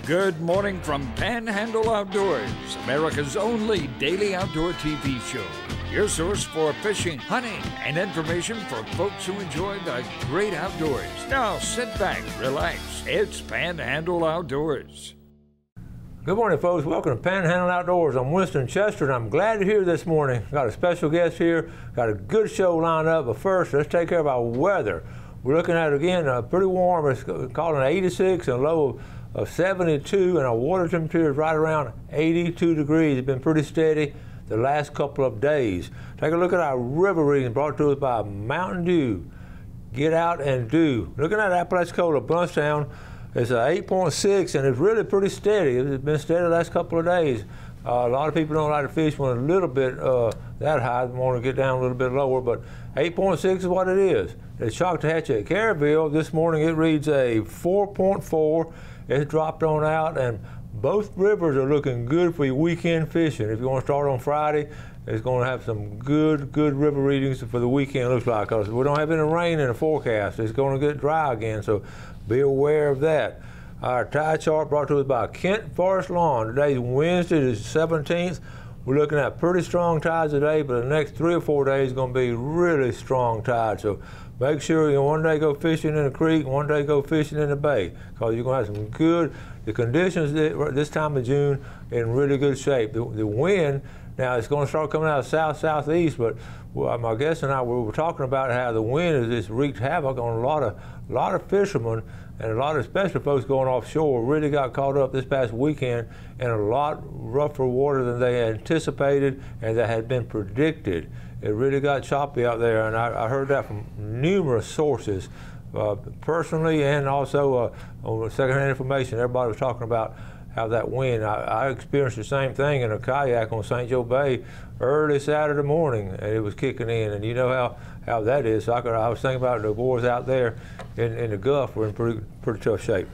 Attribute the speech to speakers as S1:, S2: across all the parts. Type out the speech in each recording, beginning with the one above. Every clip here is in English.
S1: Good morning from Panhandle Outdoors, America's only daily outdoor TV show. Your source for fishing, hunting, and information for folks who enjoy the great outdoors. Now sit back, relax. It's Panhandle Outdoors.
S2: Good morning, folks. Welcome to Panhandle Outdoors. I'm Winston Chester, and I'm glad you're here this morning. Got a special guest here. Got a good show lined up, but first, let's take care of our weather. We're looking at, again, pretty warm. It's called an 86 and a low of 72, and our water temperature is right around 82 degrees. It's been pretty steady the last couple of days. Take a look at our river reading brought to us by Mountain Dew. Get out and do. Looking at Apalachicola, Bluntstown, it's an 8.6, and it's really pretty steady. It's been steady the last couple of days. A lot of people don't like to fish when a little bit that high. They want to get down a little bit lower, but 8.6 is what it is. At Choctawhatchee at Caryville this morning, it reads a 4.4. It's dropped on out, and both rivers are looking good for your weekend fishing. If you want to start on Friday, it's going to have some good river readings for the weekend, looks like, because we don't have any rain in the forecast. It's going to get dry again, so be aware of that. Our tide chart brought to us by Kent Forest Lawn. Today's Wednesday, the 17th. We're looking at pretty strong tides today, but the next 3 or 4 days is going to be really strong tides. So make sure you one day go fishing in the creek, one day go fishing in the bay, because you're going to have some good, the conditions this time of June in really good shape. The wind, now it's going to start coming out of south-southeast, but my guest and I, we were talking about how the wind has just wreaked havoc on a lot of fishermen, and a lot of especially folks going offshore really got caught up this past weekend in a lot rougher water than they anticipated and that had been predicted. It really got choppy out there, and I heard that from numerous sources, personally and also on secondhand information. Everybody was talking about how that wind. I experienced the same thing in a kayak on St. Joe Bay early Saturday morning, and it was kicking in, and you know how that is. So I was thinking about the boys out there in the Gulf were in pretty tough shape.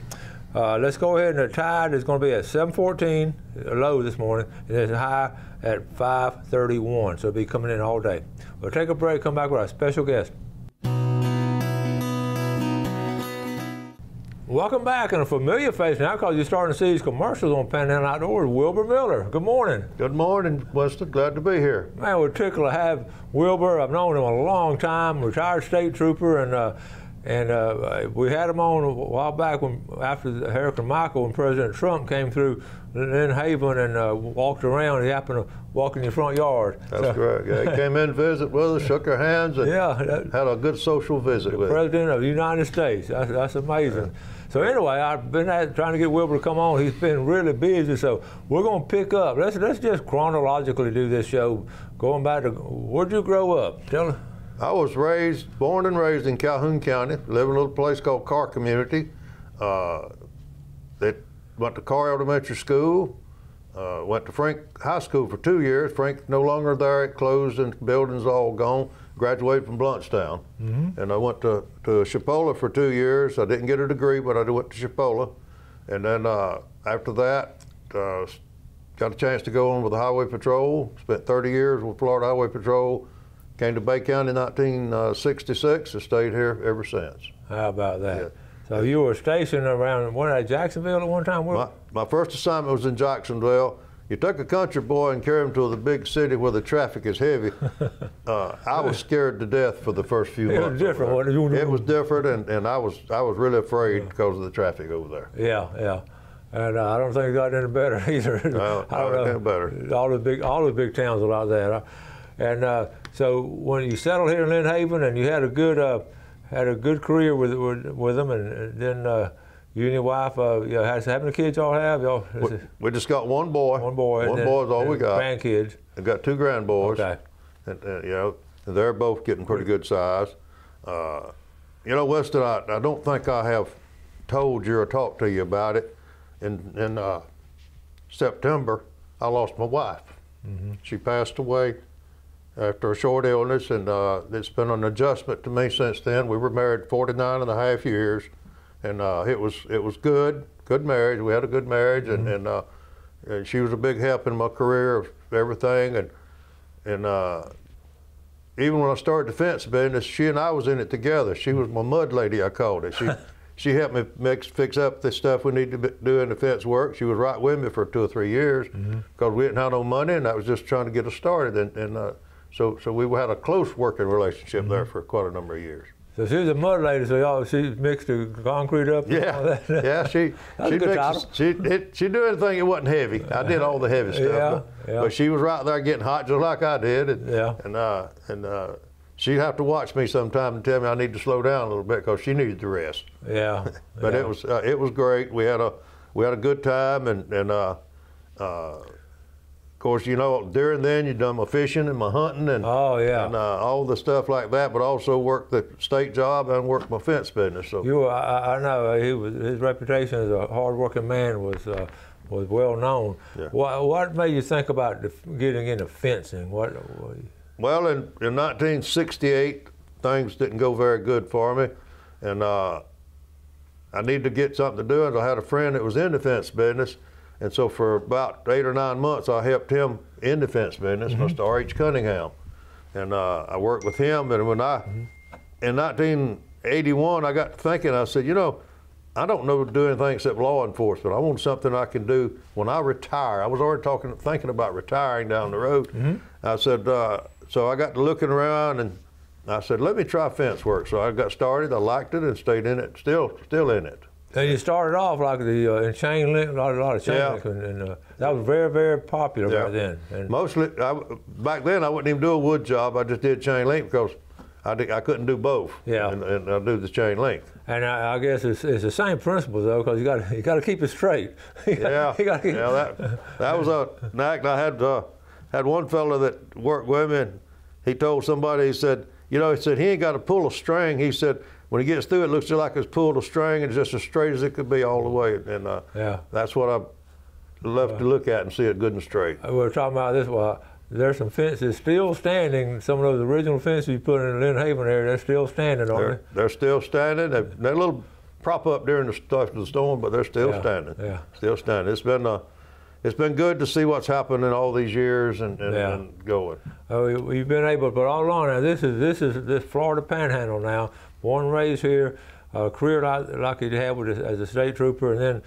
S2: Let's go ahead, and the tide is going to be at 7:14, low this morning, and it's high at 5:31, so it'll be coming in all day. We'll take a break, come back with our special guest. Welcome back, and a familiar face now, because you're starting to see these commercials on Panhandle Outdoors. Wilbur Miller, good morning.
S3: Good morning, Winston. Glad to be here.
S2: Man, we're tickled to have Wilbur. I've known him a long time, retired state trooper, and we had him on a while back after Hurricane Michael, when President Trump came through Lynn Haven and walked around. He happened to walk in your front yard.
S3: That's correct. Yeah, he came in, visit with us, shook our hands, and had a good social visit with us.
S2: President of the United States. That's amazing. Yeah. So anyway, I've been trying to get Wilbur to come on. He's been really busy, so we're going to pick up. Let's just chronologically do this show. Going back to, where'd you grow up? Tell us.
S3: I was born and raised in Calhoun County, live in a little place called Carr Community. They went to Carr Elementary School, went to Frank High School for 2 years. Frank's no longer there, it closed and the building's all gone. Graduated from Bluntstown. And I went to Chipola for 2 years. I didn't get a degree, but I went to Chipola. And then after that, got a chance to go on with the Highway Patrol, spent 30 years with Florida Highway Patrol. Came to Bay County in 1966 and stayed here ever since.
S2: How about that?
S3: Yeah.
S2: So you were stationed around, Jacksonville at one time?
S3: My first assignment was in Jacksonville. You take a country boy and carry him to the big city where the traffic is heavy. I was scared to death for the first few months.
S2: It was different, wasn't it?
S3: It was different, and I was really afraid because of the traffic over there.
S2: Yeah. And I don't think it got any better either.
S3: No, I don't know. Better.
S2: All the big towns are like that. And so when you settled here in Lynn Haven, and you had a good career with them, and then you and your wife, how many kids y'all have?
S3: We just got one boy.
S2: One boy.
S3: One boy is all we got.
S2: Grandkids.
S3: We got 2 grandboys.
S2: Okay.
S3: And they're both getting pretty good size. Winston, I don't think I have told you or talked to you about it. In September, I lost my wife. She passed away after a short illness, and it's been an adjustment to me since then. We were married 49 and a half years, and it was good marriage. We had a good marriage, and she was a big help in my career of everything, and even when I started the fence business, she and I was in it together. She was my mud lady, I called it. she helped me fix up the stuff we need to do in the fence work. She was right with me for 2 or 3 years because we didn't have no money, and I was just trying to get us started. So we had a close working relationship there for quite a number of years.
S2: So she was a mud lady, so she mixed the concrete up and all that?
S3: Yeah, she do anything that wasn't heavy. I did all the heavy stuff, but she was right there getting hot just like I did. And she'd have to watch me sometime and tell me I need to slow down a little bit because she needed to rest.
S2: Yeah.
S3: But it was great. We had a good time, and of course, you know, during then you done my fishing and my hunting and all the stuff like that, but also worked the state job and worked my fence business. So
S2: I know his reputation as a hard-working man was well known.
S3: Yeah.
S2: What made you think about getting into fencing?
S3: Well, in 1968, things didn't go very good for me, and I needed to get something to do. And I had a friend that was in the fence business. And so for about 8 or 9 months, I helped him in the fence business, Mr. R.H. Cunningham. And I worked with him. And when in 1981, I got to thinking, I said, you know, I don't know to do anything except law enforcement. I want something I can do when I retire. I was already thinking about retiring down the road. I said, so I got to looking around, and I said, let me try fence work. So I got started. I liked it and stayed in it, still in it.
S2: And you started off like in chain link, a lot of chain link, and that was very, very popular back then. And
S3: mostly, back then I wouldn't even do a wood job. I just did chain link because I couldn't do both.
S2: Yeah.
S3: And I do the chain link.
S2: And I guess it's the same principle though, because you got to keep it straight.
S3: That was an act. I had one fellow that worked with me, and he told somebody, he said he ain't got to pull a string. He said, when he gets through, it looks just like it's pulled a string and just as straight as it could be all the way. And that's what I love to look at and see it good and straight.
S2: We were talking about this. Well, there's some fences still standing. Some of those original fences you put in the Lynn Haven area, they're still standing, aren't they?
S3: They're still standing. They're a little prop up during the storm, but they're still standing.
S2: Yeah.
S3: Still standing. It's been good to see what's happened in all these years and going.
S2: We've been able, but all along now, this is Florida Panhandle now. Born and raised here, a career like you had as a state trooper, and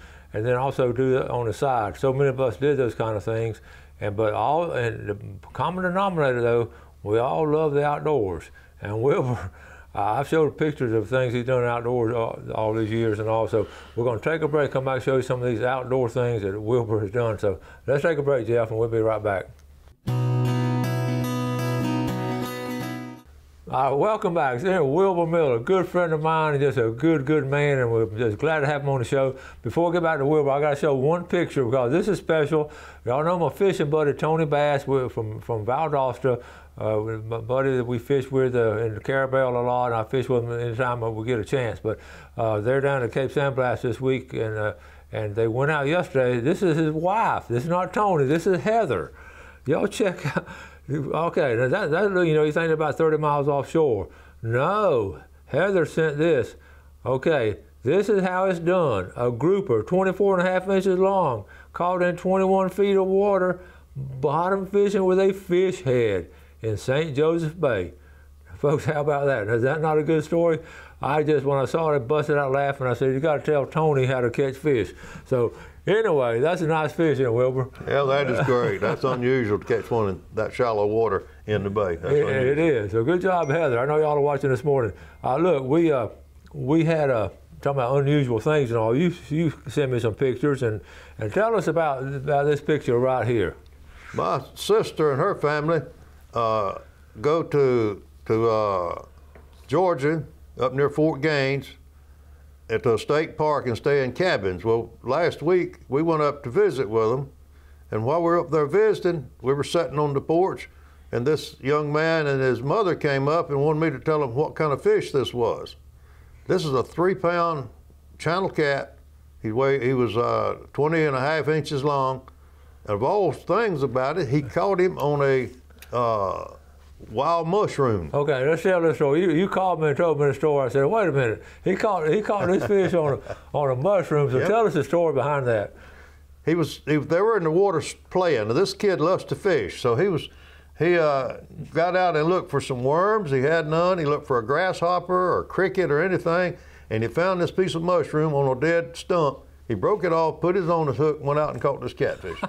S2: then also do it on the side. So many of us did those kind of things, and the common denominator though, we all love the outdoors. And Wilbur, I've showed pictures of things he's done outdoors all these years, and also we're going to take a break, come back and show you some of these outdoor things that Wilbur has done. So let's take a break, Jeff, and we'll be right back. Welcome back. Here, Wilbur Miller, a good friend of mine and just a good man, and we're just glad to have him on the show. Before we get back to Wilbur, I got to show one picture because this is special. Y'all know my fishing buddy Tony Bass from Valdosta, my buddy that we fish with in the Carabel a lot, and I fish with him anytime we get a chance. But they're down at Cape San Blas this week, and they went out yesterday. This is his wife. This is not Tony. This is Heather. Y'all check out. Okay, now that you think about 30 miles offshore. No, Heather sent this. Okay, this is how it's done. A grouper, 24.5 inches long, caught in 21 feet of water, bottom fishing with a fish head in St. Joseph Bay. Folks, how about that? Is that not a good story? When I saw it, I busted out laughing. I said, you got to tell Tony how to catch fish. So anyway, that's a nice fish, isn't it, Wilbur?
S3: Yeah, that is great. That's unusual to catch one in that shallow water in the bay.
S2: It is. So good job, Heather. I know y'all are watching this morning. Look, we had talking about unusual things and all. You sent me some pictures and tell us about this picture right here.
S3: My sister and her family go to Georgia, up near Fort Gaines, at a state park and stay in cabins. Well, last week we went up to visit with them, and while we were up there visiting, we were sitting on the porch, and this young man and his mother came up and wanted me to tell them what kind of fish this was. This is a 3-pound channel cat. He was 20.5 inches long. And of all things about it, he caught him on a wild mushroom.
S2: Okay, let's tell this story. You called me and told me the story. I said, wait a minute. He caught this fish on a mushroom. So tell us the story behind that.
S3: They were in the water playing. Now, this kid loves to fish, so he got out and looked for some worms. He had none. He looked for a grasshopper or cricket or anything, and he found this piece of mushroom on a dead stump. He broke it off, put it on his hook, and went out and caught this catfish.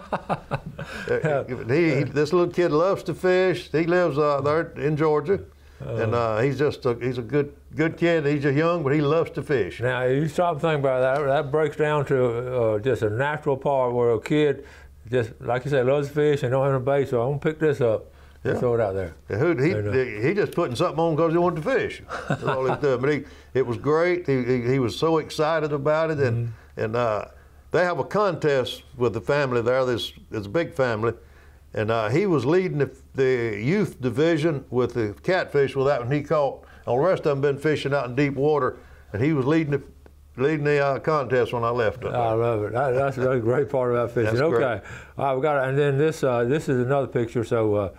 S3: This little kid loves to fish. He lives there in Georgia, and he's a good kid. He's just young, but he loves to fish.
S2: Now, you stop and think about that. That breaks down to just a natural part where a kid, just like you said, loves to fish and don't have a bait. So I'm gonna pick this up. Yeah. Throw it out there.
S3: He just putting something on because he wanted to fish. That's all he did. But it was great. He was so excited about it, and they have a contest with the family there. It's a big family, and he was leading the youth division with the catfish with that one he caught. All the rest of them been fishing out in deep water, and he was leading the contest when I left.
S2: I love it. That's a great part about fishing.
S3: That's
S2: okay,
S3: great.
S2: All right, we got it. And then this is another picture. So.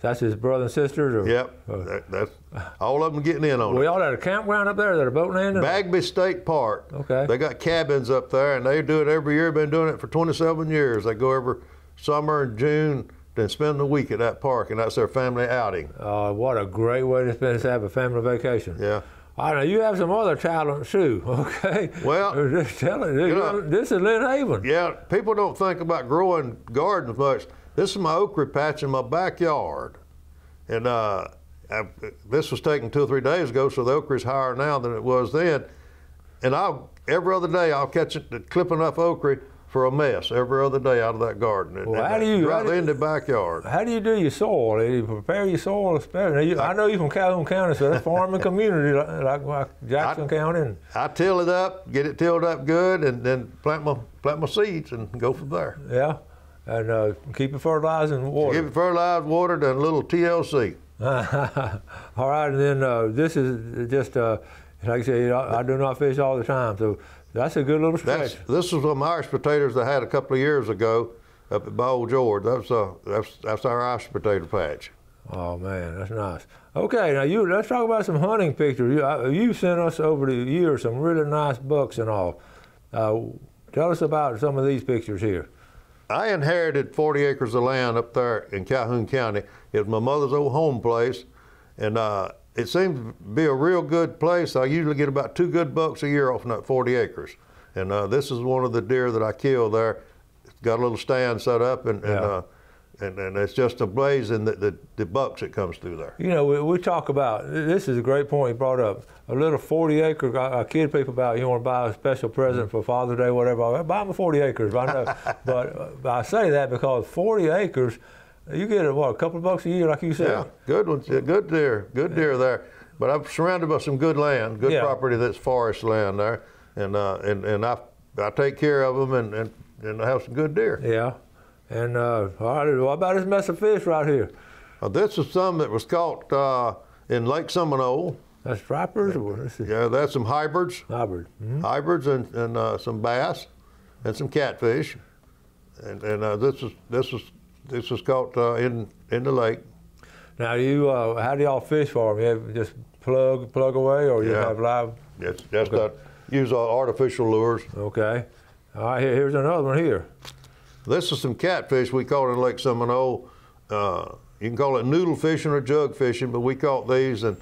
S2: That's his brother and sisters? Or?
S3: Yep, that's all of them getting in on it.
S2: We all at a campground up there that are boat landing?
S3: Bagby State Park.
S2: Okay.
S3: They got cabins up there, and they do it every year. Been doing it for 27 years. They go every summer in June, then spend the week at that park, and that's their family outing.
S2: What a great way to have a family vacation.
S3: Yeah.
S2: All right, now you have some other talent too, okay?
S3: Well,
S2: just tell it. This is Lynn Haven.
S3: Yeah, people don't think about growing gardens much. This is my okra patch in my backyard, and this was taken 2 or 3 days ago, so the okra is higher now than it was then. And every other day I'll catch it, clip enough okra for a mess every other day out of that garden.
S2: Well, how do you
S3: right in the backyard?
S2: How do you do your soil? Do you prepare your soil? I know you from Calhoun County, so that's farming community like Jackson County.
S3: I till it up, get it tilled up good, and then plant my seeds and go from there.
S2: Yeah. And keep it fertilized and watered.
S3: Keep it fertilized, watered, and a little TLC.
S2: All right, and then this is just, like I say, I do not fish all the time, so that's a good little stretch.
S3: This is some Irish potatoes I had a couple of years ago up at Old George. That's our Irish potato patch.
S2: Oh man, that's nice. Okay, now let's talk about some hunting pictures. You sent us over the years some really nice bucks and all. Tell us about some of these pictures here.
S3: I inherited 40 acres of land up there in Calhoun County. It was my mother's old home place, and it seemed to be a real good place. I usually get about 2 good bucks a year off of that 40 acres. And this is one of the deer that I killed there. It's got a little stand set up, and it's just amazing the bucks that comes through there.
S2: You know, we talk about, this is a great point you brought up, a little 40 acre, I kid people about, you want to buy a special present for Father's Day, whatever, I'll buy them 40 acres, I know. but I say that because 40 acres, you get, a couple of bucks a year, like you said.
S3: Yeah, good ones, good deer there. But I'm surrounded by some good land, good property that's forest land there, and I take care of them and I have some good deer.
S2: Yeah. And all right, what about this mess of fish right here?
S3: This is some that was caught in Lake Seminole.
S2: That's stripers?
S3: Yeah, that's some hybrids.
S2: Hybrid. Mm-hmm.
S3: Hybrids and some bass and some catfish. And this was caught in the lake.
S2: Now, how do y'all fish for them? You have just plug away, or you have live?
S3: Yes, just use artificial lures.
S2: Okay. All right, here's another one here.
S3: This is some catfish we caught in Lake Seminole. You can call it noodle fishing or jug fishing, but we caught these in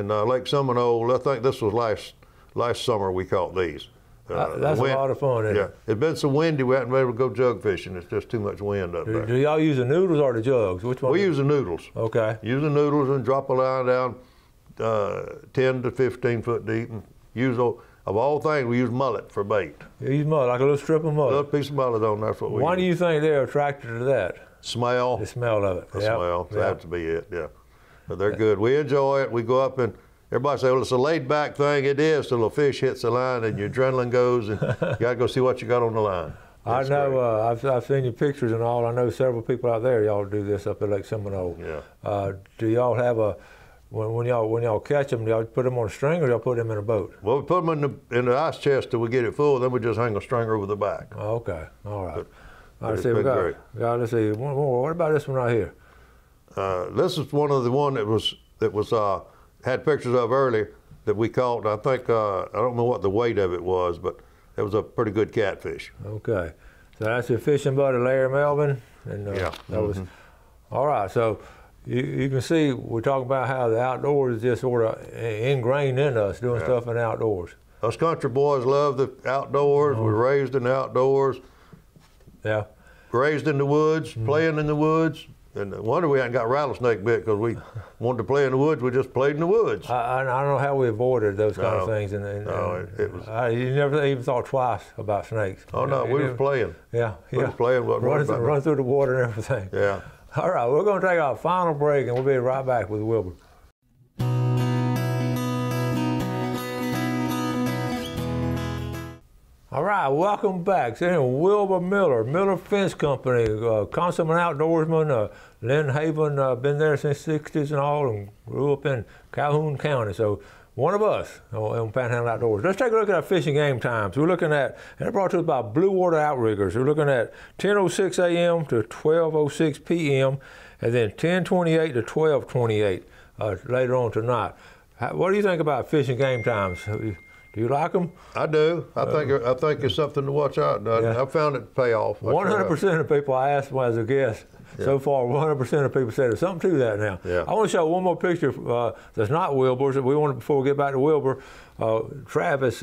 S3: Lake Seminole. I think this was last summer we caught these.
S2: That's a lot of fun, isn't it?
S3: It's been so windy we haven't been able to go jug fishing. It's just too much wind up there.
S2: Do y'all use the noodles or the jugs? Which one?
S3: We use the noodles.
S2: Okay.
S3: Use the noodles and drop a line down 10 to 15 foot deep. And of all things, we use mullet for bait.
S2: You use mullet, like a little strip of mullet?
S3: A little piece of mullet on there. That's what we
S2: Why
S3: use.
S2: do you think they're attracted to that?
S3: Smell.
S2: The smell of it.
S3: The smell. That has to be it, yeah. But they're good. We enjoy it. We go up and everybody say, well, it's a laid-back thing. It is till a fish hits the line and your adrenaline goes and you got to go see what you got on the line.
S2: That's I know. I've seen your pictures and all. I know several people out there. Y'all do this up at Lake Seminole.
S3: Yeah.
S2: Do y'all have when y'all catch them? Do y'all put them on a string or y'all put them in a boat?
S3: Well, we put them in the ice chest till we get it full. Then we just hang a string over the back.
S2: Oh, okay. All right.
S3: Let's see.
S2: Let's see. One more. What about this one right here?
S3: This is one of the one that was had pictures of earlier that we caught. I think I don't know what the weight of it was, but it was a pretty good catfish.
S2: Okay, so that's your fishing buddy Larry Melvin, and
S3: yeah,
S2: that was all right. So you can see we're talking about how the outdoors is just sort of ingrained in us, doing stuff in the outdoors.
S3: Us country boys love the outdoors. We're raised in the outdoors.
S2: Yeah.
S3: Raised in the woods, playing in the woods. And no wonder we hadn't got rattlesnake bit, because we wanted to play in the woods. We just played in the woods.
S2: I don't know how we avoided those kind of things.
S3: It was.
S2: You never even thought twice about snakes.
S3: Oh no, we was playing.
S2: Yeah,
S3: we was playing.
S2: Run through the water and everything.
S3: Yeah.
S2: All right, we're going to take our final break, and we'll be right back with Wilbur. All right, welcome back. So, Wilbur Miller Fence Company, consummate outdoorsman, Lynn Haven, been there since the 60s and all, and grew up in Calhoun County. So one of us on Panhandle Outdoors. Let's take a look at our fishing game times. We're looking at, and it brought to us by Blue Water Outriggers. We're looking at 10:06 a.m. to 12:06 p.m. and then 10:28 to 12:28 later on tonight. What do you think about fishing game times? Do you like them?
S3: I do. I think it's something to watch out.
S2: Yeah.
S3: I found it pay off.
S2: 100% of people I asked as a guest so far, 100% of people said there's something to that now.
S3: Yeah.
S2: I want to show one more picture that's not Wilbur's. Before we get back to Wilbur, Travis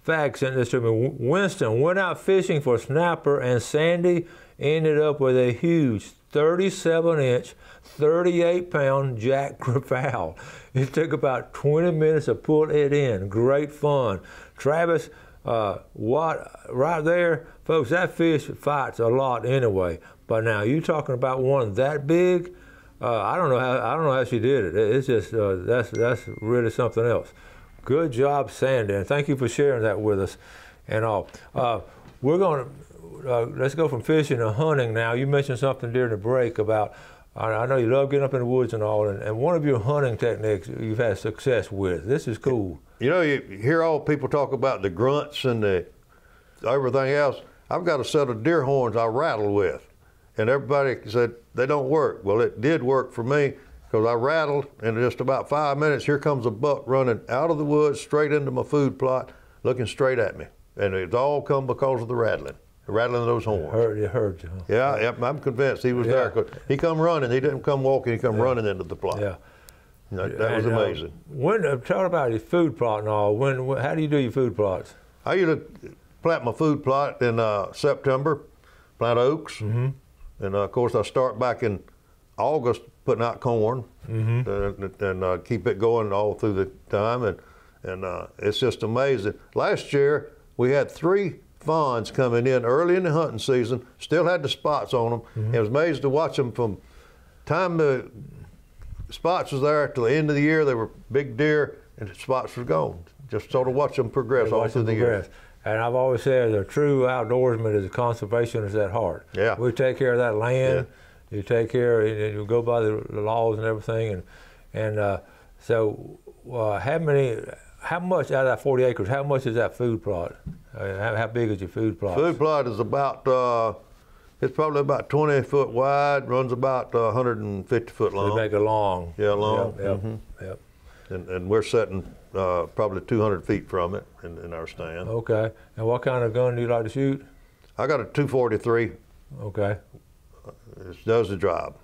S2: Fagg sent this to me. Winston went out fishing for snapper, and Sandy ended up with a huge 37-inch, 38-pound jack crevalle. It took about 20 minutes to pull it in. Great fun. Travis, right there, folks, that fish fights a lot anyway. But now you talking about one that big? I don't know how she did it. It's just that's really something else. Good job, Sandy, and thank you for sharing that with us. And all. We're going to let's go from fishing to hunting now. You mentioned something during the break about. I know you love getting up in the woods and all, and one of your hunting techniques you've had success with. This is cool. You
S3: know, you hear all people talk about the grunts and the everything else. I've got a set of deer horns I rattle with, and everybody said they don't work. Well, it did work for me, because I rattled, and in just about 5 minutes, here comes a buck running out of the woods straight into my food plot, looking straight at me, and it's all come because of the rattling of those horns.
S2: It hurt you. Huh?
S3: Yeah, yep, I'm convinced he was there. Cause he come running. He didn't come walking. He come running into the plot.
S2: Yeah,
S3: that was amazing.
S2: Tell about your food plot and all. How do you do your food plots?
S3: I usually plant my food plot in September, plant oaks, and of course I start back in August putting out corn, and keep it going all through the time, and it's just amazing. Last year we had 3 fawns coming in early in the hunting season, still had the spots on them. It was amazing to watch them from time the spots was there to the end of the year. They were big deer, and the spots were gone. Just sort of watch them progress all through the year.
S2: And I've always said the true outdoorsman is a conservationist at heart.
S3: Yeah.
S2: We take care of that land. Yeah. You take care, and you go by the laws and everything. So how much out of that 40 acres, how much is that food plot? How big is your food plot?
S3: Food plot is about, it's probably about 20 foot wide, runs about 150 foot long.
S2: So you make it long.
S3: Yeah, long.
S2: Yep.
S3: And we're sitting probably 200 feet from it in our stand.
S2: Okay. And what kind of gun do you like to shoot?
S3: I got a 243.
S2: Okay.
S3: It does the job.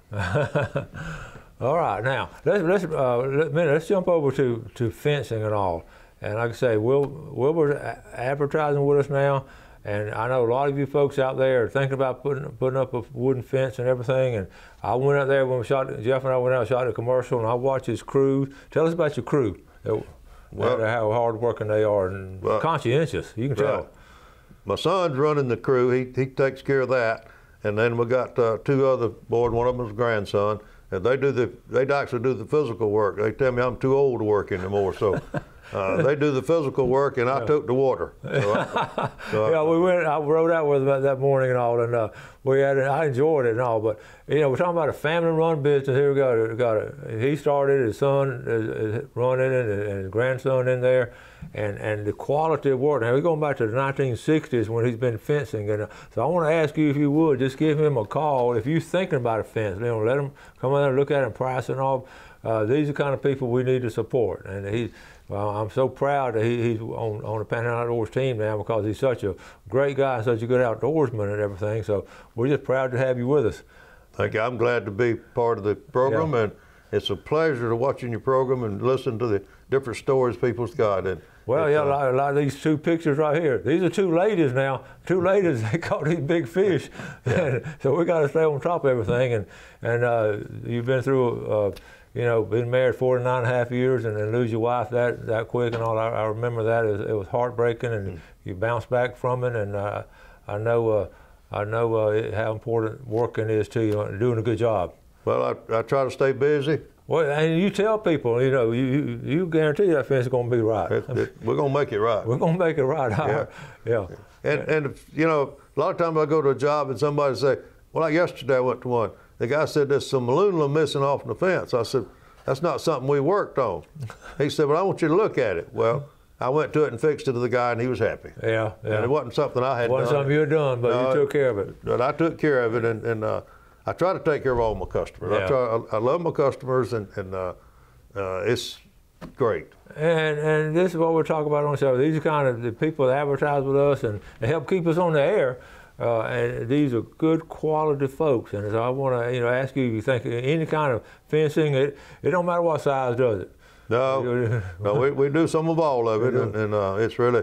S2: All right, now let's jump over to fencing and all. And like I say, Wilbur's advertising with us now, and I know a lot of you folks out there are thinking about putting up a wooden fence and everything. And I went out there when Jeff and I went out and shot a commercial, and I watched his crew. Tell us about your crew. How hard working they are and conscientious. You can tell.
S3: My son's running the crew. He takes care of that, and then we got 2 other boys. One of them is a grandson. And they actually do the physical work. They tell me I'm too old to work anymore, so they do the physical work, and I took the water.
S2: We went. I rode out with them that morning and all, and I enjoyed it and all. But we're talking about a family-run business. Here we got he started. His son is running it, and his grandson in there, and the quality of work. Now we're going back to the 1960s when he's been fencing, and so I want to ask you if you would just give him a call if you're thinking about a fence. Let him come in there and look at it and price and all. These are the kind of people we need to support, and I'm so proud that he's on the Panhandle Outdoors team now, because he's such a great guy and such a good outdoorsman and everything. So we're just proud to have you with us.
S3: Thank you. I'm glad to be part of the program, and it's a pleasure to watching your program and listen to the different stories people's got. And
S2: Well, yeah, a lot of these two pictures right here. These are two ladies now. Two ladies, they caught these big fish. So we got to stay on top of everything. And you've been through, been married 49.5 years and then lose your wife that quick and all. I remember that. It was heartbreaking, and you bounced back from it. And I know how important working is to you, doing a good job.
S3: Well, I try to stay busy.
S2: Well, and you tell people, you guarantee that fence is going to be right.
S3: We're going to make it right.
S2: We're going to make it right. Yeah.
S3: And a lot of times I go to a job and somebody say, well, like yesterday I went to one. The guy said there's some aluminum missing off the fence. I said, that's not something we worked on. He said, well, I want you to look at it. Well, I went to it and fixed it to the guy, and he was happy.
S2: Yeah.
S3: And it wasn't something I had done.
S2: It wasn't something you had done, but you took care of it.
S3: But I took care of it, and I try to take care of all my customers.
S2: Yeah.
S3: I love my customers, and it's great.
S2: And this is what we're talking about on the show. These are kind of the people that advertise with us and they help keep us on the air. And these are good quality folks. And so I want to ask you if you think any kind of fencing, it don't matter what size, does it?
S3: No, we do some of all of it, and it's been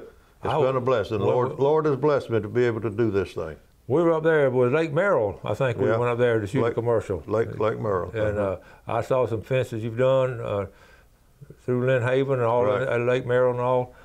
S3: a blessing. Lord has blessed me to be able to do this thing.
S2: We were up there with Lake Merrill. I think we went up there to shoot a commercial.
S3: Lake Merrill.
S2: And I saw some fences you've done through Lynn Haven and all at Lake Merrill and all.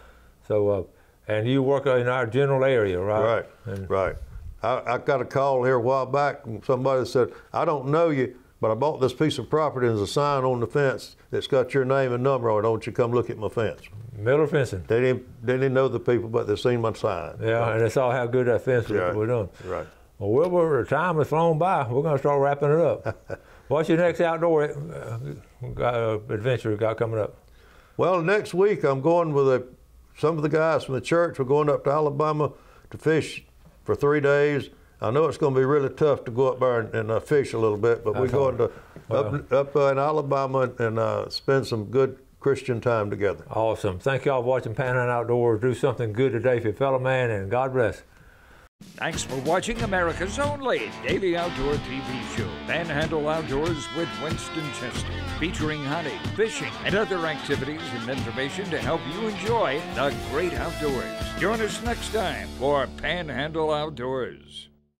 S2: So, and you work in our general area, right?
S3: Right. I got a call here a while back, and somebody said, I don't know you, but I bought this piece of property and there's a sign on the fence that's got your name and number on it. Don't you come look at my fence? Miller Fencing. They didn't know the people, but they've seen my sign.
S2: Yeah, and they saw how good that fence was done.
S3: Right.
S2: Well, Wilbur, time has flown by. We're going to start wrapping it up. What's your next outdoor adventure got coming up?
S3: Well, next week I'm going with some of the guys from the church. We're going up to Alabama to fish for 3 days. I know it's going to be really tough to go up there and fish a little bit, but we're going to up in Alabama and spend some good Christian time together.
S2: Awesome. Thank y'all for watching Panhandle Outdoors. Do something good today for your fellow man, and God bless.
S1: Thanks for watching America's only daily outdoor TV show, Panhandle Outdoors with Winston Chester, featuring hunting, fishing, and other activities and information to help you enjoy the great outdoors. Join us next time for Panhandle Outdoors.